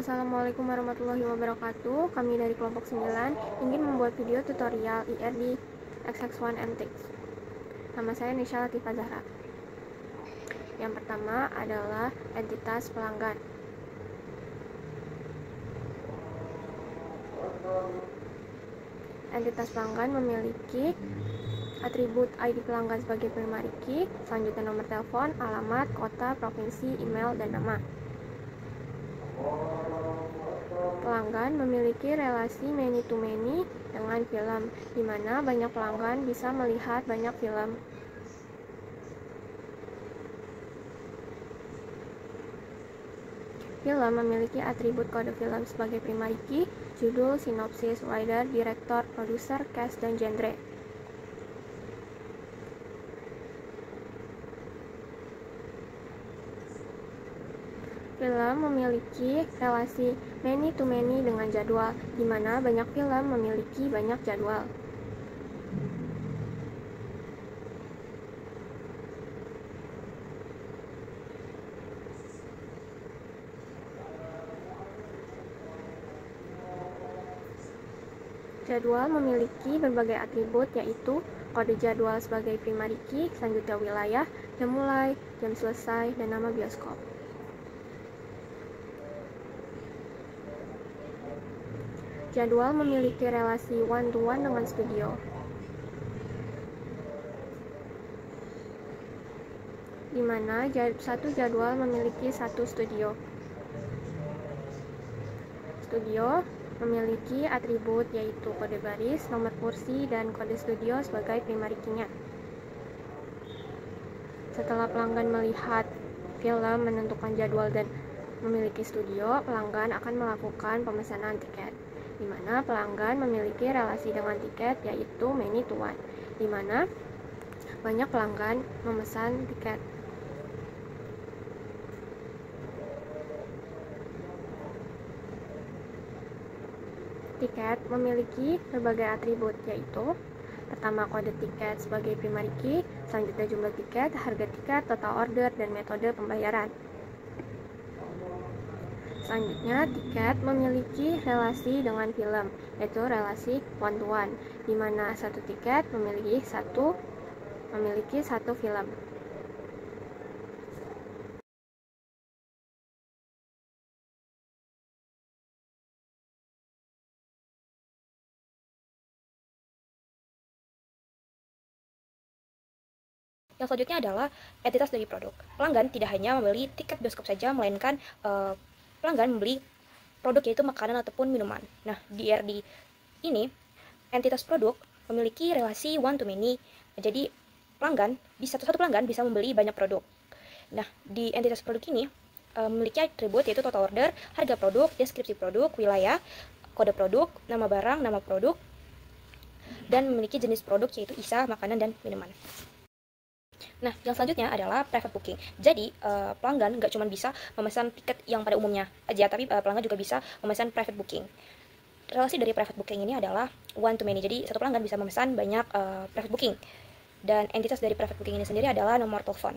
Assalamualaikum warahmatullahi wabarakatuh. Kami dari kelompok 9 ingin membuat video tutorial IR di XX1 MTix. Nama saya Nisha Latifah Zahra. Yang pertama adalah entitas pelanggan. Entitas pelanggan memiliki atribut ID pelanggan sebagai primary key, selanjutnya nomor telepon, alamat, kota, provinsi, email, dan nama. Pelanggan memiliki relasi many to many dengan film, di mana banyak pelanggan bisa melihat banyak film. Film memiliki atribut kode film sebagai primary key, judul, sinopsis, writer, director, producer, cast, dan genre. Film memiliki relasi many to many dengan jadwal, di mana banyak film memiliki banyak jadwal. Jadwal memiliki berbagai atribut, yaitu kode jadwal sebagai primary key, selanjutnya wilayah, jam mulai, jam selesai, dan nama bioskop. Jadwal memiliki relasi one-to-one dengan studio, di mana satu jadwal memiliki satu studio. Studio memiliki atribut yaitu kode baris, nomor kursi, dan kode studio sebagai primary key-nya. Setelah pelanggan melihat film, menentukan jadwal, dan memiliki studio, pelanggan akan melakukan pemesanan tiket, di mana pelanggan memiliki relasi dengan tiket yaitu many to one, di mana banyak pelanggan memesan tiket. Tiket memiliki berbagai atribut, yaitu pertama kode tiket sebagai primary key, selanjutnya jumlah tiket, harga tiket, total order, dan metode pembayaran. Selanjutnya, tiket memiliki relasi dengan film, yaitu relasi one-to-one, di mana satu tiket memiliki satu film. Yang selanjutnya adalah entitas dari produk. Pelanggan tidak hanya membeli tiket bioskop saja, melainkan pelanggan membeli produk, yaitu makanan ataupun minuman. Nah, di IRD ini, entitas produk memiliki relasi one to many. Jadi, satu pelanggan bisa membeli banyak produk. Nah, di entitas produk ini memiliki atribut yaitu total order, harga produk, deskripsi produk, wilayah, kode produk, nama barang, nama produk, dan memiliki jenis produk yaitu ISA, makanan, dan minuman. Nah, yang selanjutnya adalah private booking. Jadi, pelanggan nggak cuma bisa memesan tiket yang pada umumnya aja, tapi pelanggan juga bisa memesan private booking. Relasi dari private booking ini adalah one to many. Jadi, satu pelanggan bisa memesan banyak private booking. Dan entitas dari private booking ini sendiri adalah nomor telepon.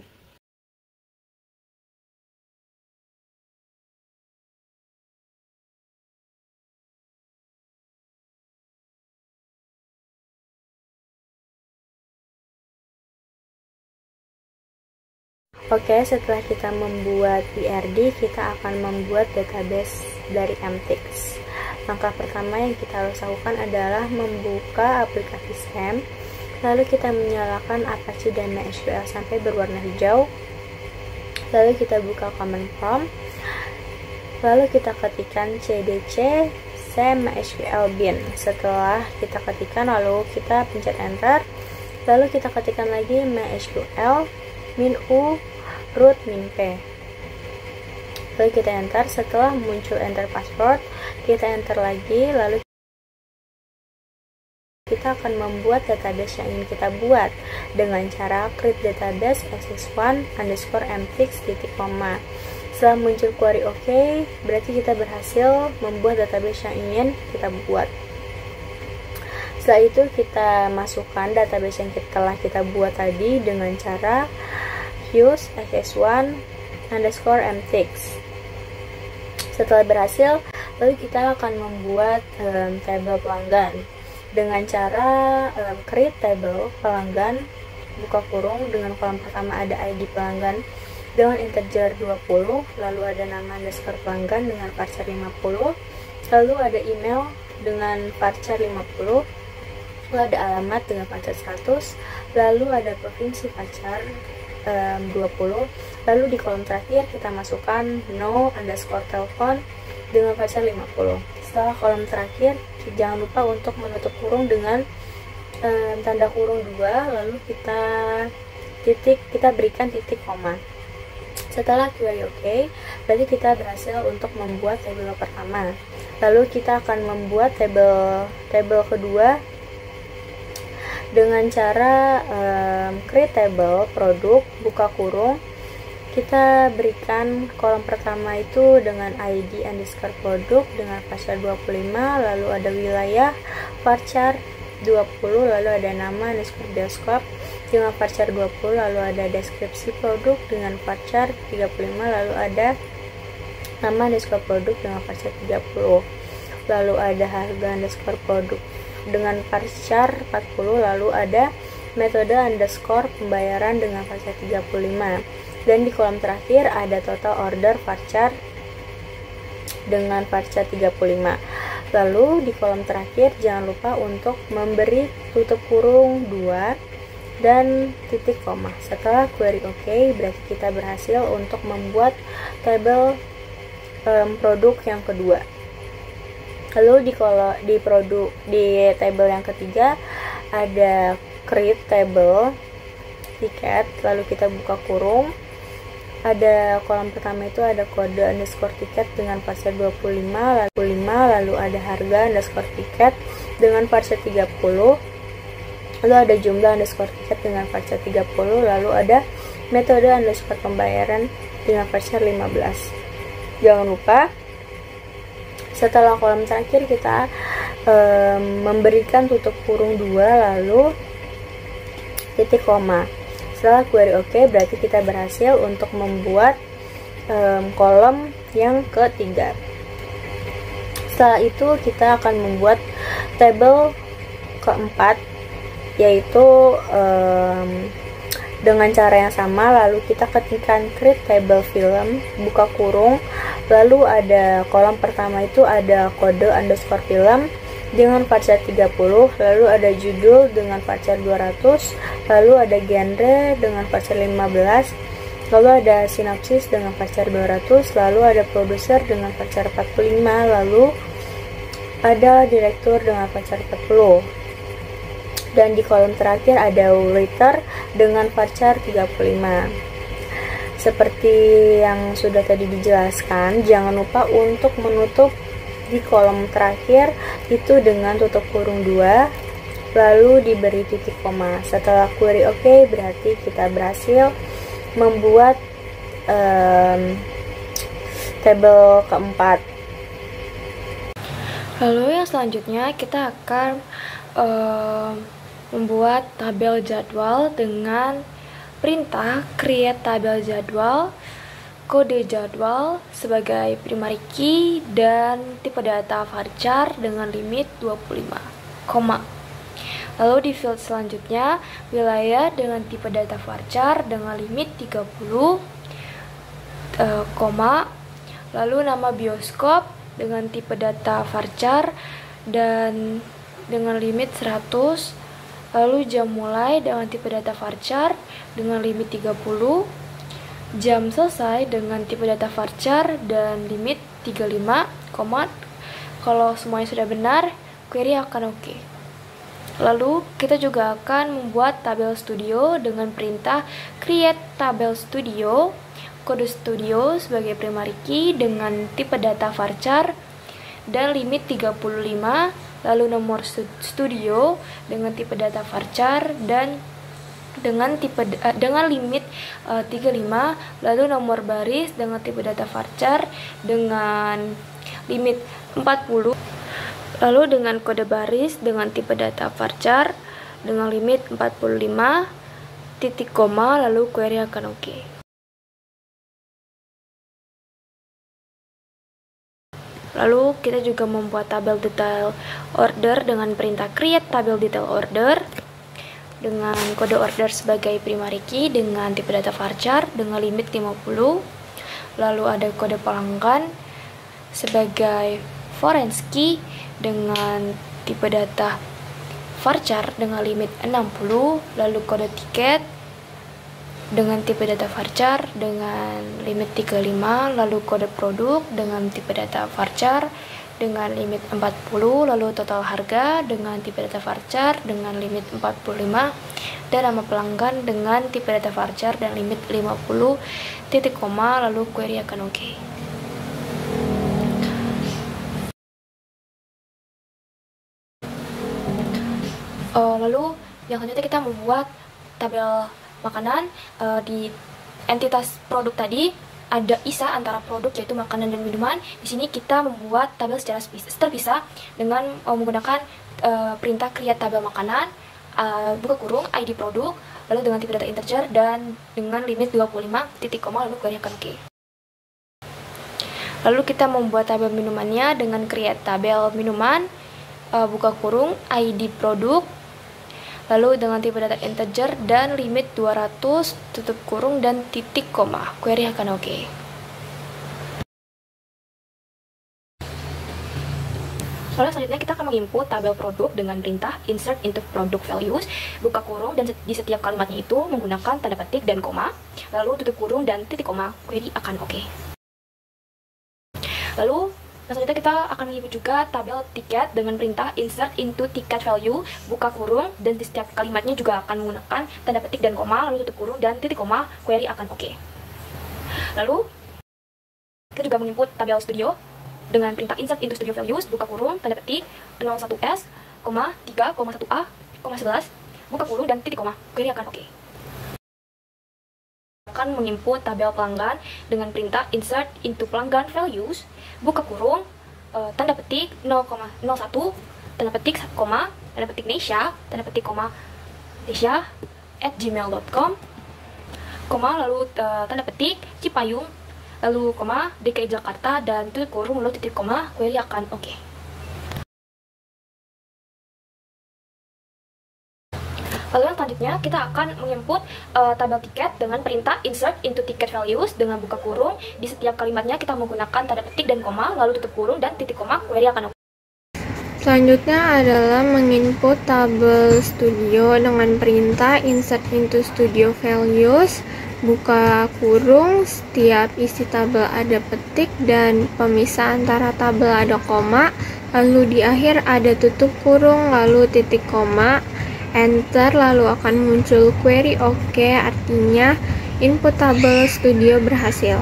Oke, setelah kita membuat IRD, kita akan membuat database dari MTix. Langkah pertama yang kita harus lakukan adalah membuka aplikasi SAM, lalu kita menyalakan Apache dan MySQL sampai berwarna hijau, lalu kita buka command prompt, lalu kita ketikkan cdc SAM MySQL bin. Setelah kita ketikkan, lalu kita pencet enter, lalu kita ketikkan lagi MySQL min u root min p, lalu kita enter. Setelah muncul enter password, kita enter lagi, lalu kita akan membuat database yang ingin kita buat dengan cara create database xx1 underscore mtix titik koma. Setelah muncul query OK, berarti kita berhasil membuat database yang ingin kita buat. Setelah itu kita masukkan database yang telah kita buat tadi dengan cara use xx1 underscore mtix. Setelah berhasil, lalu kita akan membuat tabel pelanggan dengan cara create table pelanggan, buka kurung, dengan kolom pertama ada ID pelanggan dengan integer 20, lalu ada nama underscore pelanggan dengan varchar 50, lalu ada email dengan varchar 50, lalu ada alamat dengan varchar 100, lalu ada provinsi varchar 20, lalu di kolom terakhir kita masukkan no underscore telepon dengan varchar 50. Setelah kolom terakhir, jangan lupa untuk menutup kurung dengan tanda kurung 2, lalu kita berikan titik koma. Setelah query OK, berarti kita berhasil untuk membuat tabel pertama. Lalu kita akan membuat tabel kedua dengan cara create table produk, buka kurung. Kita berikan kolom pertama itu dengan ID underscore produk dengan varchar 25, lalu ada wilayah varchar 20, lalu ada nama underscore bioskop dengan varchar 20, lalu ada deskripsi produk dengan varchar 35, lalu ada nama underscore produk dengan varchar 30, lalu ada harga underscore produk dengan varchar 40, lalu ada metode underscore pembayaran dengan varchar 35, dan di kolom terakhir ada total order varchar dengan varchar 35. Lalu di kolom terakhir jangan lupa untuk memberi tutup kurung 2 dan titik koma. Setelah query OK, berarti kita berhasil untuk membuat tabel produk yang kedua. Lalu di tabel yang ketiga ada create table tiket, lalu kita buka kurung. Ada kolom pertama itu ada kode underscore tiket dengan varchar 25, lalu ada harga underscore tiket dengan varchar 30, lalu ada jumlah underscore tiket dengan varchar 30, lalu ada metode underscore pembayaran dengan varchar 15. Jangan lupa setelah kolom terakhir kita memberikan tutup kurung 2 lalu titik koma. Setelah query OK, berarti kita berhasil untuk membuat kolom yang ketiga. Setelah itu kita akan membuat tabel keempat, yaitu dengan cara yang sama. Lalu kita ketikkan create table film, buka kurung, lalu ada kolom pertama itu ada kode underscore film dengan varchar 30, lalu ada judul dengan varchar 200, lalu ada genre dengan varchar 15, lalu ada sinopsis dengan varchar 200, lalu ada produser dengan varchar 45, lalu ada direktur dengan varchar 40, dan di kolom terakhir ada writer dengan varchar 35. Seperti yang sudah tadi dijelaskan, jangan lupa untuk menutup di kolom terakhir itu dengan tutup kurung 2 lalu diberi titik koma. Setelah query OK, berarti kita berhasil membuat tabel keempat. Lalu yang selanjutnya kita akan membuat tabel jadwal dengan perintah create tabel jadwal, kode jadwal sebagai primary key, dan tipe data varchar dengan limit 25, lalu di field selanjutnya wilayah dengan tipe data varchar dengan limit 30, lalu nama bioskop dengan tipe data varchar dan dengan limit 100, lalu jam mulai dengan tipe data varchar dengan limit 30, jam selesai dengan tipe data varchar dan limit 35, kalau semuanya sudah benar, query akan OK. Lalu kita juga akan membuat tabel studio dengan perintah create tabel studio, kode studio sebagai primary key dengan tipe data varchar dan limit 35, lalu nomor studio dengan tipe data varchar dan dengan limit 35, lalu nomor baris dengan tipe data varchar dengan limit 40, lalu dengan kode baris dengan tipe data varchar dengan limit 45, titik koma, lalu query akan OK. Lalu kita juga membuat tabel detail order dengan perintah create tabel detail order dengan kode order sebagai primary key dengan tipe data varchar dengan limit 50. Lalu ada kode pelanggan sebagai foreign key dengan tipe data varchar dengan limit 60. Lalu kode tiket dengan tipe data varchar dengan limit 35, lalu kode produk dengan tipe data varchar dengan limit 40, lalu total harga dengan tipe data varchar dengan limit 45, dan nama pelanggan dengan tipe data varchar dan limit 50, titik koma, lalu query akan oke. Lalu yang selanjutnya kita membuat tabel makanan. Di entitas produk tadi ada ISA antara produk yaitu makanan dan minuman. Di sini kita membuat tabel secara terpisah dengan menggunakan perintah create tabel makanan, buka kurung ID produk, lalu dengan tipe data integer dan dengan limit 25, titik koma, lalu query akan oke. Lalu kita membuat tabel minumannya dengan create tabel minuman, buka kurung ID produk, lalu dengan tipe data integer dan limit 200, tutup kurung dan titik koma, query akan oke. Lalu selanjutnya kita akan menginput tabel produk dengan perintah insert into product values, buka kurung, dan di setiap kalimatnya itu menggunakan tanda petik dan koma, lalu tutup kurung dan titik koma, query akan oke. Lalu selanjutnya kita akan menginput juga tabel tiket dengan perintah insert into ticket value, buka kurung, dan di setiap kalimatnya juga akan menggunakan tanda petik dan koma, lalu tutup kurung dan titik koma, query akan oke. Lalu kita juga menginput tabel studio dengan perintah insert into studio values, buka kurung, tanda petik 01s, 3,1a, 11, buka kurung dan titik koma, query akan oke. Akan menginput tabel pelanggan dengan perintah insert into pelanggan values, buka kurung, tanda petik 0,01, tanda petik koma, tanda petik Nesha, tanda petik koma Nesha @gmail.com, koma, lalu tanda petik Cipayung, lalu koma DKI Jakarta, dan tutup kurung, lalu titik koma, query akan oke. Lalu yang selanjutnya kita akan menginput tabel tiket dengan perintah insert into ticket values dengan buka kurung. Di setiap kalimatnya kita menggunakan tanda petik dan koma, lalu tutup kurung dan titik koma, query akan oke. Selanjutnya adalah menginput tabel studio dengan perintah insert into studio values, buka kurung, setiap isi tabel ada petik dan pemisah antara tabel ada koma, lalu di akhir ada tutup kurung, lalu titik koma, enter, lalu akan muncul query oke, artinya input tabel studio berhasil.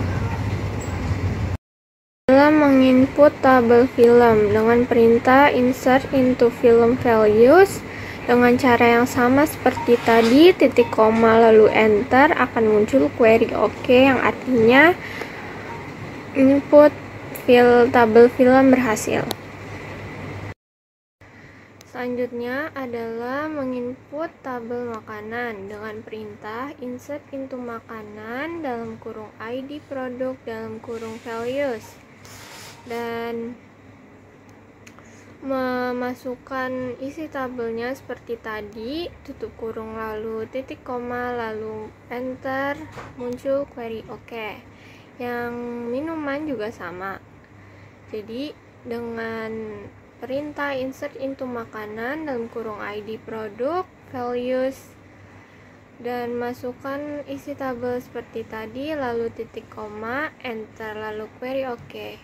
Dalam menginput tabel film dengan perintah insert into film values dengan cara yang sama seperti tadi, titik koma lalu enter, akan muncul query oke yang artinya input tabel film berhasil. Selanjutnya adalah menginput tabel makanan dengan perintah insert into makanan dalam kurung ID produk dalam kurung values, dan memasukkan isi tabelnya seperti tadi, tutup kurung lalu titik koma lalu enter, muncul query oke. Yang minuman juga sama, jadi dengan perintah insert into makanan dalam kurung ID produk values dan masukkan isi tabel seperti tadi, lalu titik koma, enter, lalu query oke.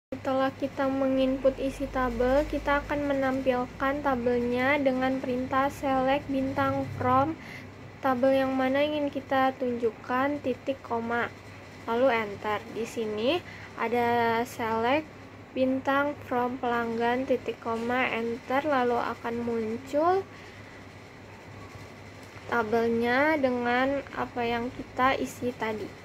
Setelah kita menginput isi tabel, kita akan menampilkan tabelnya dengan perintah select bintang from tabel yang mana ingin kita tunjukkan, titik koma, lalu enter. Di sini ada select bintang from pelanggan, titik koma, enter, lalu akan muncul tabelnya dengan apa yang kita isi tadi.